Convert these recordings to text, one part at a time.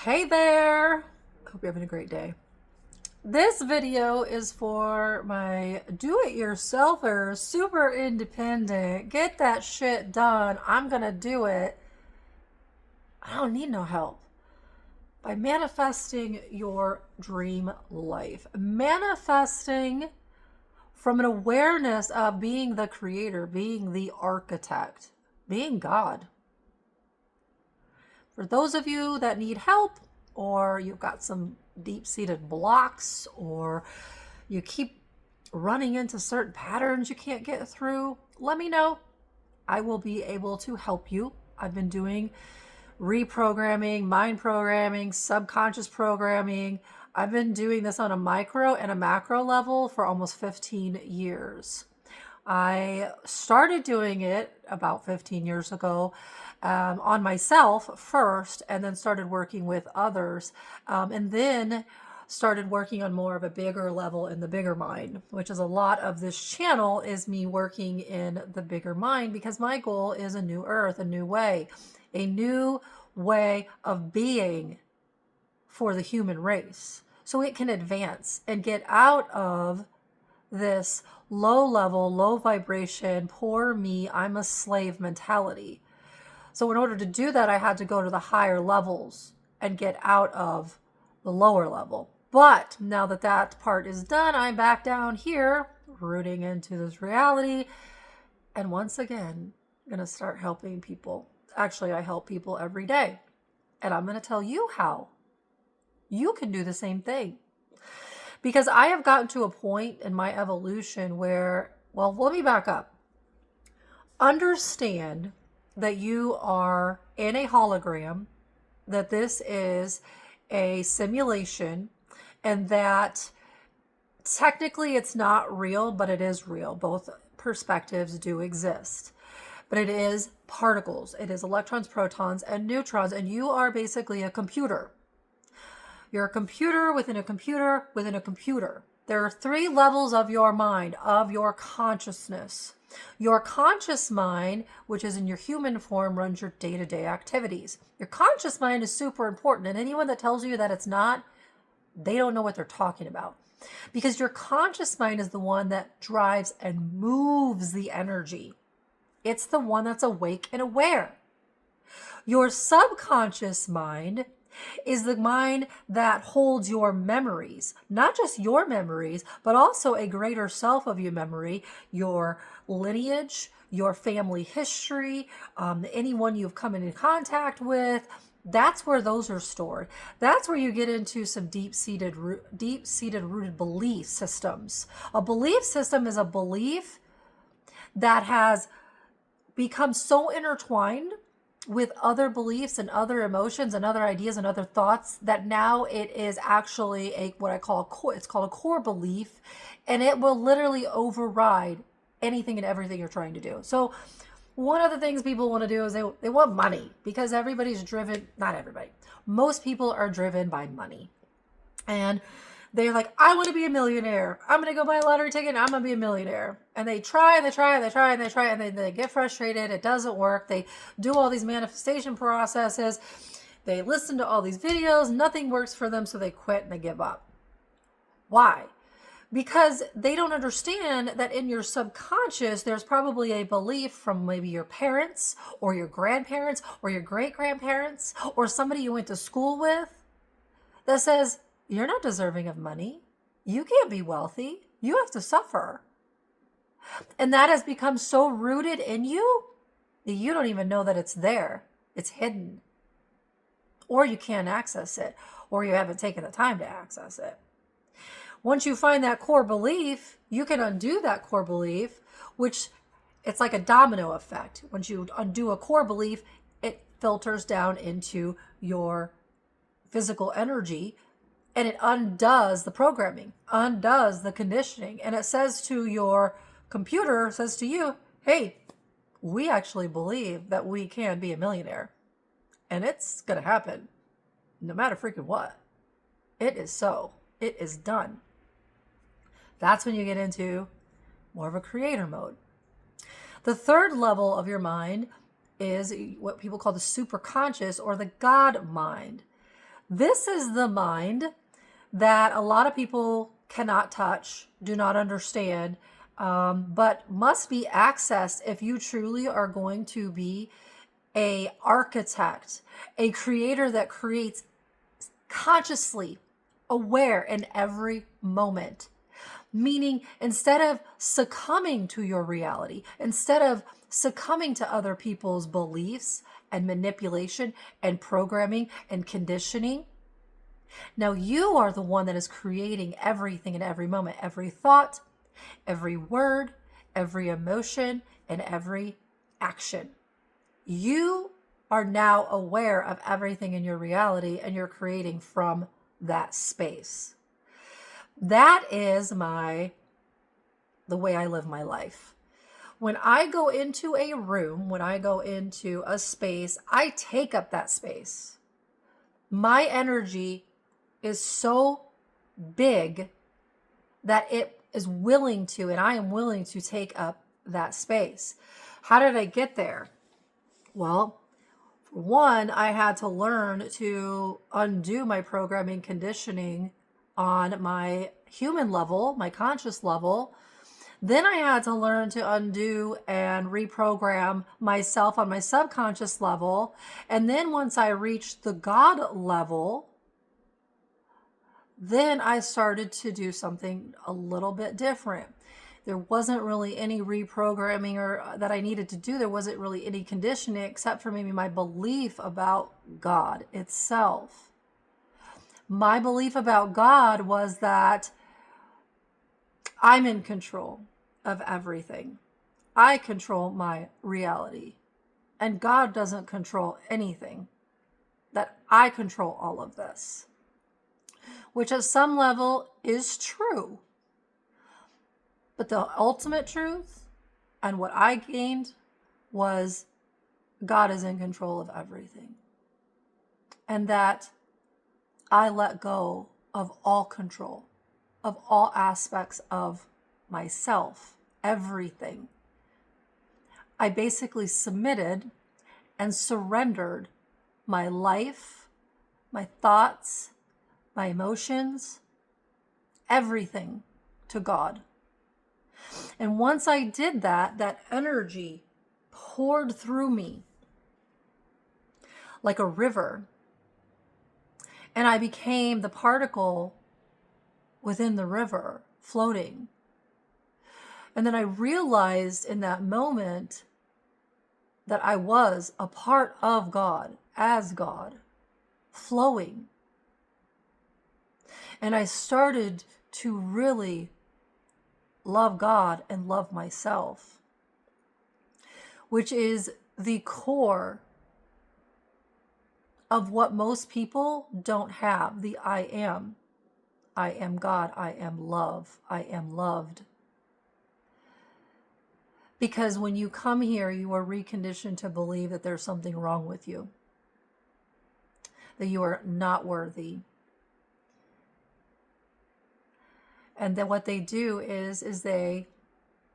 Hey there! Hope you're having a great day. This video is for my do-it-yourselfers, super independent, get that shit done, I'm gonna do it. I don't need no help. By manifesting your dream life. Manifesting from an awareness of being the creator, being the architect, being God. For those of you that need help, or you've got some deep-seated blocks, or you keep running into certain patterns you can't get through, let me know. I will be able to help you. I've been doing reprogramming, mind programming, subconscious programming. I've been doing this on a micro and a macro level for almost 15 years. I started doing it about 15 years ago on myself first, and then started working with others, and then started working on more of a bigger level in the bigger mind, which is a lot of this channel is me working in the bigger mind, because my goal is a new earth, a new way of being for the human race, so it can advance and get out of this low level, low vibration, poor me, I'm a slave mentality. So in order to do that, I had to go to the higher levels and get out of the lower level. But now that that part is done, I'm back down here, rooting into this reality. And once again, I'm going to start helping people. Actually, I help people every day. And I'm going to tell you how you can do the same thing. Because I have gotten to a point in my evolution where, well, let me back up. Understand that you are in a hologram, that this is a simulation, and that technically it's not real, but it is real. Both perspectives do exist. But it is particles. It is electrons, protons, and neutrons, and you are basically a computer. You're a computer within a computer within a computer. There are 3 levels of your mind, of your consciousness. Your conscious mind, which is in your human form, runs your day-to-day activities. Your conscious mind is super important, and anyone that tells you that it's not, they don't know what they're talking about. Because your conscious mind is the one that drives and moves the energy. It's the one that's awake and aware. Your subconscious mind is the mind that holds your memories, not just your memories, but also a greater self of your memory, your lineage, your family history, anyone you've come into contact with. That's where those are stored. That's where you get into some deep-seated rooted belief systems. A belief system is a belief that has become so intertwined with other beliefs and other emotions and other ideas and other thoughts that now it is actually what I call it's called a core belief, and it will literally override anything and everything you're trying to do. So one of the things people want to do is they want money, because everybody's driven, not everybody, most people are driven by money. And they're like, I want to be a millionaire. I'm going to go buy a lottery ticket and I'm going to be a millionaire. And they try and they try and they try and they try and they get frustrated. It doesn't work. They do all these manifestation processes. They listen to all these videos. Nothing works for them. So they quit and they give up. Why? Because they don't understand that in your subconscious, there's probably a belief from maybe your parents or your grandparents or your great-grandparents or somebody you went to school with that says, you're not deserving of money. You can't be wealthy. You have to suffer. And that has become so rooted in you that you don't even know that it's there. It's hidden. Or you can't access it, or you haven't taken the time to access it. Once you find that core belief, you can undo that core belief, which it's like a domino effect. Once you undo a core belief, it filters down into your physical energy, and it undoes the programming, undoes the conditioning. And it says to your computer, says to you, hey, we actually believe that we can be a millionaire. And it's going to happen no matter freaking what. It is so. It is done. That's when you get into more of a creator mode. The third level of your mind is what people call the superconscious or the God mind. This is the mind that a lot of people cannot touch, do not understand, but must be accessed if you truly are going to be a architect, a creator that creates consciously aware in every moment. Meaning, instead of succumbing to your reality, instead of succumbing to other people's beliefs and manipulation and programming and conditioning, now you are the one that is creating everything in every moment, every thought, every word, every emotion, and every action. You are now aware of everything in your reality, and you're creating from that space. That is the way I live my life. When I go into a room, when I go into a space, I take up that space. My energy is so big that it is willing to, and I am willing to take up that space. How did I get there? Well, for one, I had to learn to undo my programming conditioning on my human level, my conscious level. Then I had to learn to undo and reprogram myself on my subconscious level. And then once I reached the God level, then I started to do something a little bit different. There wasn't really any reprogramming or that I needed to do. There wasn't really any conditioning except for maybe my belief about God itself. My belief about God was that I'm in control of everything. I control my reality. And God doesn't control anything. That I control all of this. Which at some level is true. But the ultimate truth and what I gained was God is in control of everything. And that I let go of all control, of all aspects of myself, everything. I basically submitted and surrendered my life, my thoughts, my emotions, everything to God. And once I did that, that energy poured through me like a river. And I became the particle within the river, floating. And then I realized in that moment that I was a part of God, as God, flowing. And I started to really love God and love myself, which is the core of what most people don't have, the I am. I am God, I am love, I am loved. Because when you come here, you are reconditioned to believe that there's something wrong with you, that you are not worthy. And then what they do is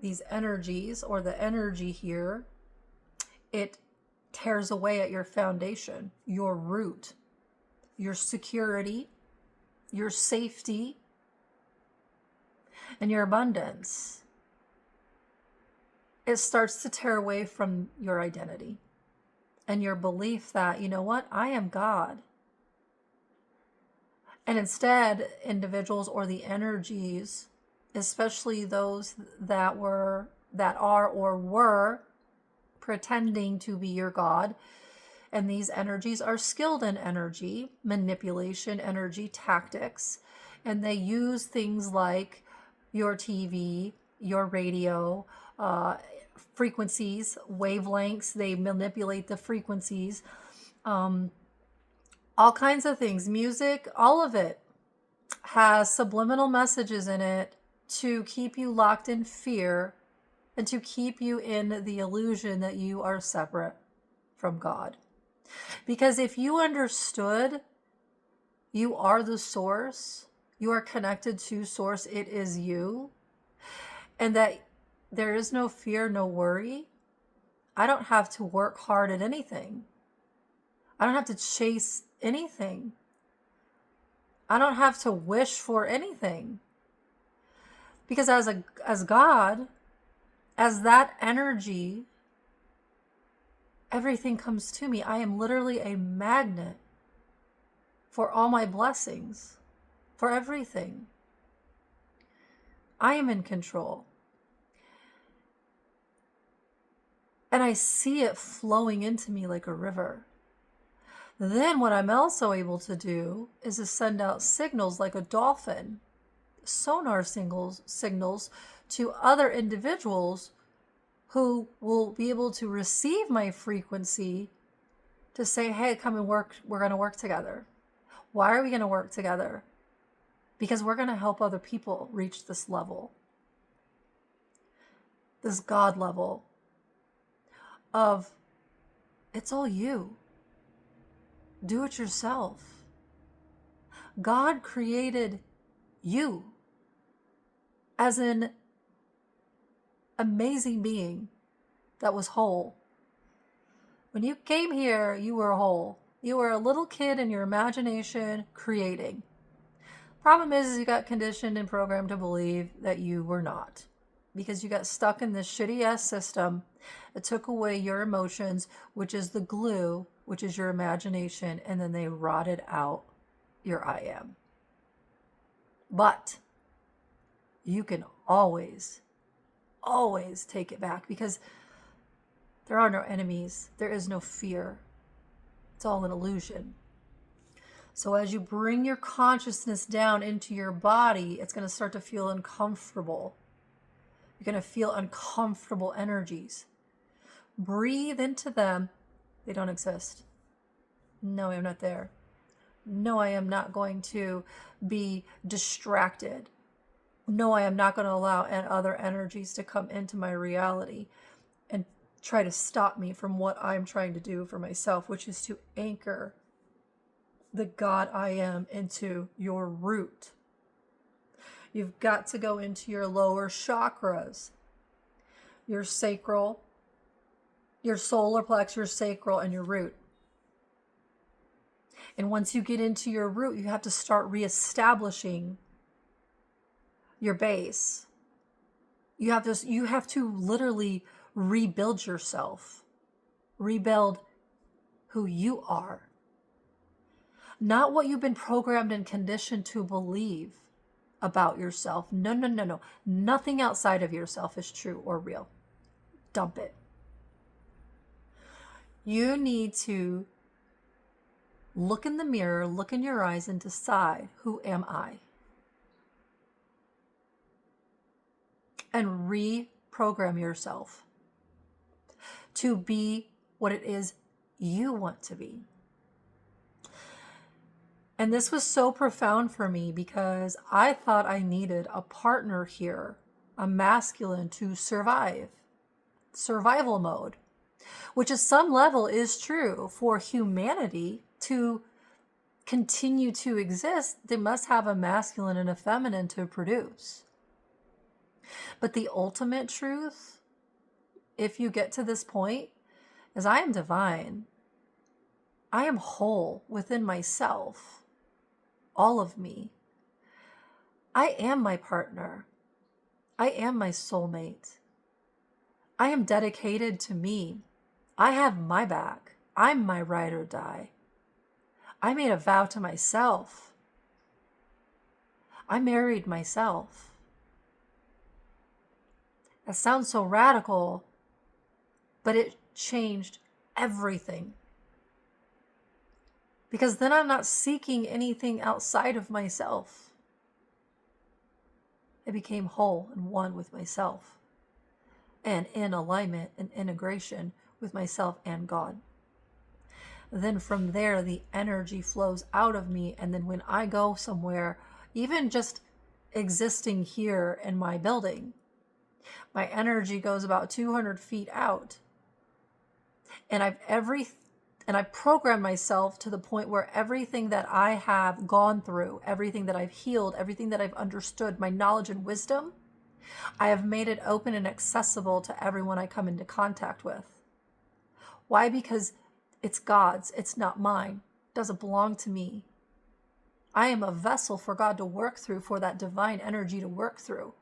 these energies, or the energy here, it tears away at your foundation, your root, your security, your safety, and your abundance. It starts to tear away from your identity and your belief that, you know what, I am God. And instead, individuals or the energies, especially those that are or were pretending to be your God, and these energies are skilled in energy, manipulation, energy tactics, and they use things like your TV, your radio, frequencies, wavelengths. They manipulate the frequencies, all kinds of things. Music, all of it has subliminal messages in it to keep you locked in fear and to keep you in the illusion that you are separate from God. Because if you understood you are the source, you are connected to source, it is you, and that there is no fear, no worry, I don't have to work hard at anything. I don't have to chase anything. I don't have to wish for anything. Because as God, as that energy, everything comes to me. I am literally a magnet for all my blessings, for everything. I am in control. And I see it flowing into me like a river. Then what I'm also able to do is to send out signals like a dolphin, sonar signals to other individuals who will be able to receive my frequency to say, hey, come and work. We're going to work together. Why are we going to work together? Because we're going to help other people reach this level, this God level of it's all you. Do it yourself. God created you as an amazing being that was whole. When you came here, you were whole. You were a little kid in your imagination creating. Problem is you got conditioned and programmed to believe that you were not, because you got stuck in this shitty ass system that took away your emotions, which is the glue, which is your imagination, and then they rotted out your I am. But you can always take it back, because there are no enemies. There is no fear. It's all an illusion. So as you bring your consciousness down into your body, it's going to start to feel uncomfortable. You're going to feel uncomfortable energies. Breathe into them. They don't exist. No, I'm not there. No, I am not going to be distracted. No, I am not going to allow other energies to come into my reality and try to stop me from what I'm trying to do for myself, which is to anchor the God I am into your root. You've got to go into your lower chakras, your sacral, your solar plexus, your sacral, and your root. And once you get into your root, you have to start reestablishing your base. You have to literally rebuild yourself. Rebuild who you are. Not what you've been programmed and conditioned to believe about yourself. No. Nothing outside of yourself is true or real. Dump it. You need to look in the mirror, look in your eyes, and decide, who am I? And reprogram yourself to be what it is you want to be. And this was so profound for me because I thought I needed a partner here, a masculine, to survive. Survival mode, which at some level is true. For humanity to continue to exist, they must have a masculine and a feminine to produce. But the ultimate truth, if you get to this point, is I am divine. I am whole within myself. All of me. I am my partner. I am my soulmate. I am dedicated to me. I have my back. I'm my ride or die. I made a vow to myself. I married myself. That sounds so radical, but it changed everything. Because then I'm not seeking anything outside of myself. I became whole and one with myself, and in alignment and integration with myself and God. Then from there, the energy flows out of me. And then when I go somewhere, even just existing here in my building, my energy goes about 200 feet out. And I program myself to the point where everything that I have gone through, everything that I've healed, everything that I've understood, my knowledge and wisdom, I have made it open and accessible to everyone I come into contact with. Why? Because it's God's. It's not mine. It doesn't belong to me. I am a vessel for God to work through, for that divine energy to work through.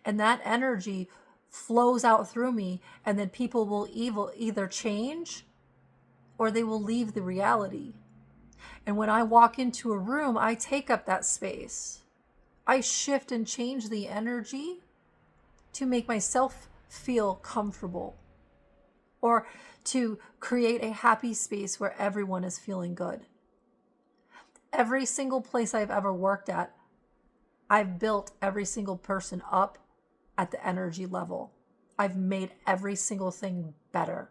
And that energy flows out through me, and then people will either change or they will leave the reality. And when I walk into a room, I take up that space. I shift and change the energy to make myself feel comfortable, or to create a happy space where everyone is feeling good. Every single place I've ever worked at, I've built every single person up at the energy level. I've made every single thing better.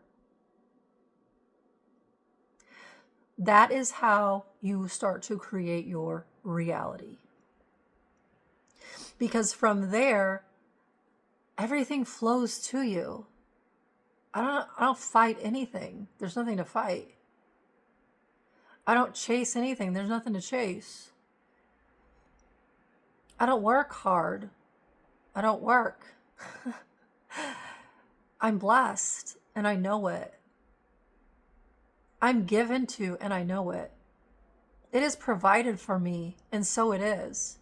That is how you start to create your reality. Because from there, everything flows to you. I don't fight anything. There's nothing to fight. I don't chase anything. There's nothing to chase. I don't work hard. I don't work. I'm blessed, and I know it. I'm given to, and I know it. It is provided for me, and so it is.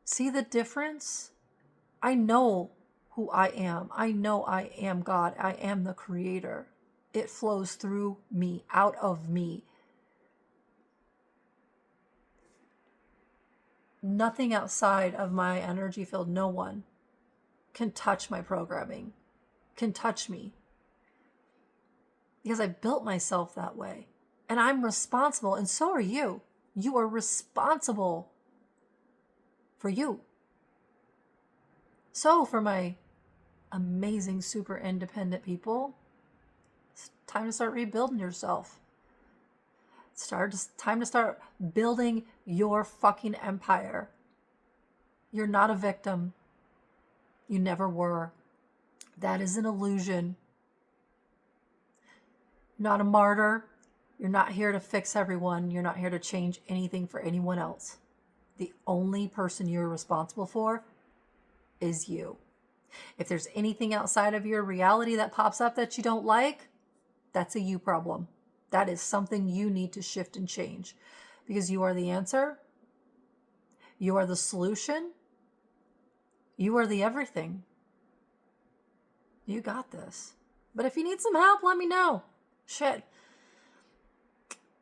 See the difference? I know who I am. I know I am God. I am the creator. It flows through me, out of me. Nothing outside of my energy field, no one can touch my programming, can touch me. Because I built myself that way. And I'm responsible, and so are you. You are responsible for you. So for my amazing, super independent people, it's time to start rebuilding yourself. Time to start building your fucking empire. You're not a victim. You never were. That is an illusion. You're not a martyr. You're not here to fix everyone. You're not here to change anything for anyone else. The only person you're responsible for is you. If there's anything outside of your reality that pops up that you don't like, that's a you problem. That is something you need to shift and change, because you are the answer. You are the solution. You are the everything. You got this. But if you need some help, let me know. Shit.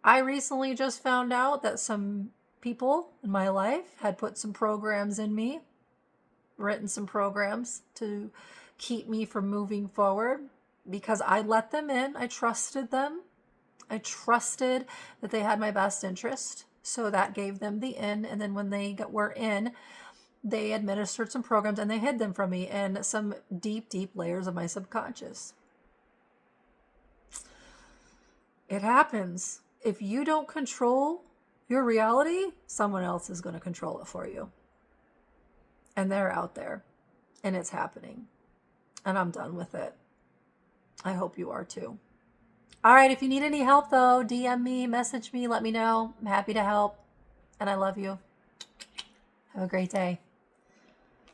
I recently just found out that some people in my life had put some programs in me, written some programs to keep me from moving forward, because I let them in. I trusted them. I trusted that they had my best interest. So that gave them the in. And then when they were in, they administered some programs and they hid them from me in some deep, deep layers of my subconscious. It happens. If you don't control your reality, someone else is going to control it for you. And they're out there. And it's happening. And I'm done with it. I hope you are too. All right, if you need any help though, DM me, message me, let me know. I'm happy to help. And I love you. Have a great day.